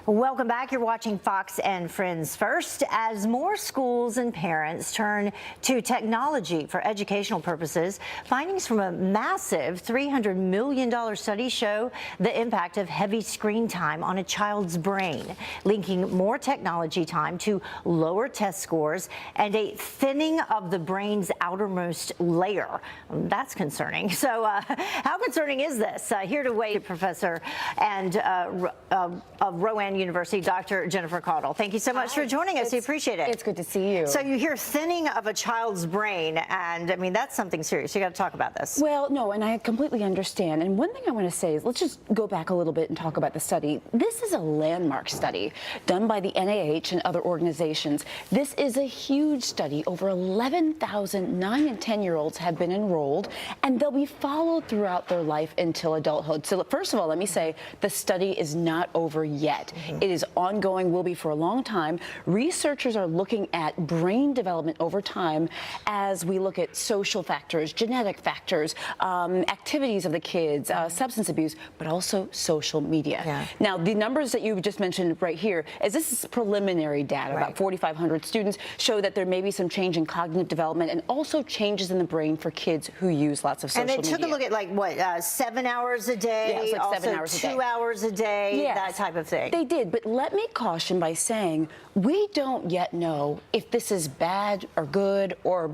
Welcome back. You're watching Fox and Friends First. As more schools and parents turn to technology for educational purposes, findings from a massive $300 million study show the impact of heavy screen time on a child's brain, linking more technology time to lower test scores and a thinning of the brain's outermost layer. That's concerning. So how concerning is this? Here to weigh, Professor and of Rowan University, Dr. Jennifer Caudle. Thank you so much for joining us. We appreciate it. It's good to see you. So you hear thinning of a child's brain, and I mean, that's something serious. You got to talk about this. Well, no, and I completely understand. And one thing I want to say is let's just go back a little bit and talk about the study. This is a landmark study done by the NIH and other organizations. This is a huge study. Over 11,000 9 and 10-year-olds have been enrolled, and they'll be followed throughout their life until adulthood. So first of all, let me say the study is not over yet. It is ongoing, will be for a long time. Researchers are looking at brain development over time as we look at social factors, genetic factors, activities of the kids, substance abuse, but also social media. Yeah. Now, the numbers that you just mentioned right here, this is preliminary data. Right. About 4,500 students show that there may be some change in cognitive development and also changes in the brain for kids who use lots of social media. And they took a look at, like, what, 7 hours a day? Yeah, it's like also 7 hours a day. 2 hours a day, Yes, that type of thing. They did, but let me caution by saying we don't yet know if this is bad or good or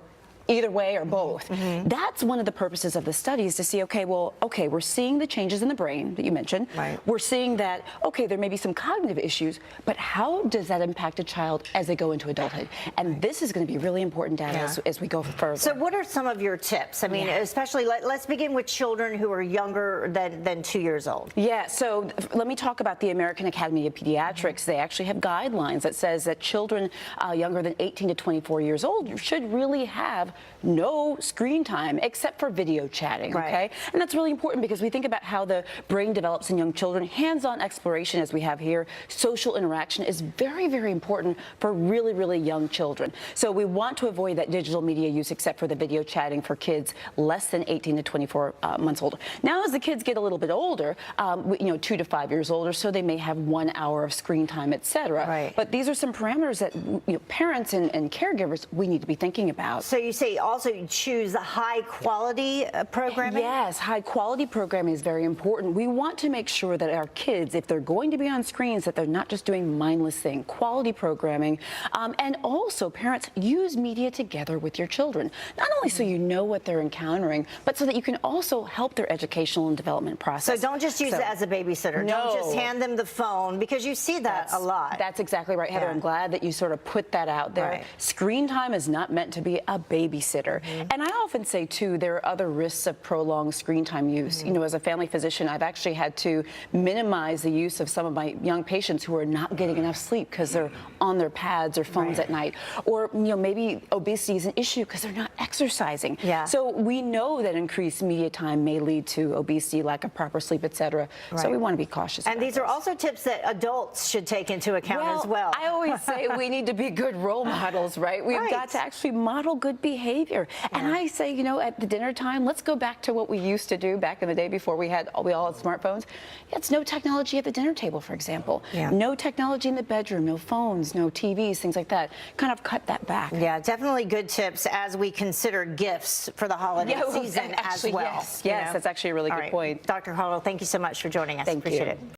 either way or both. That's one of the purposes of the study, is to see, okay, we're seeing the changes in the brain that you mentioned. Right. We're seeing that, okay, there may be some cognitive issues, but how does that impact a child as they go into adulthood? And this is going to be really important data as we go further. So what are some of your tips? I mean, especially, let's begin with children who are younger than 2 years old. Yeah, so let me talk about the American Academy of Pediatrics. They actually have guidelines that says that children younger than 18 to 24 years old should really have no screen time except for video chatting, okay? And that's really important because we think about how the brain develops in young children. Hands-on exploration, as we have here, social interaction is very, very important for really, really young children. So we want to avoid that digital media use except for the video chatting for kids less than 18 to 24 months old. Now, as the kids get a little bit older, 2 to 5 years older, so they may have 1 hour of screen time, etc. Right. But these are some parameters that parents and caregivers, we need to be thinking about. So you say also choose high quality programming? Yes, high quality programming is very important. We want to make sure that our kids, if they're going to be on screens, that they're not just doing mindless things, quality programming. And also, parents, use media together with your children. Not only so you know what they're encountering, but so that you can also help their educational and development process. So don't just use it as a babysitter. No. Don't just hand them the phone, because you see that a lot. That's exactly right, Heather. I'm glad that you sort of put that out there. Right. Screen time is not meant to be a babysitter. And I often say, too, there are other risks of prolonged screen time use. You know, as a family physician, I've actually had to minimize the use of some of my young patients who are not getting enough sleep because they're on their pads or phones at night. Or, maybe obesity is an issue because they're not exercising. Yeah. So we know that increased media time may lead to obesity, lack of proper sleep, etc. So we want to be cautious And about these are also tips that adults should take into account as well. I always say we need to be good role models, right? We've got to actually model good behavior. And I say, at the dinner time, let's go back to what we used to do back in the day before we all had smartphones. It's no technology at the dinner table, for example. No technology in the bedroom, no phones, no TVs, things like that. Kind of cut that back. Yeah, definitely good tips as we consider gifts for the holiday season as well. Yes, that's actually a really good point. Dr. Caudle, thank you so much for joining us. Thank Appreciate you. it.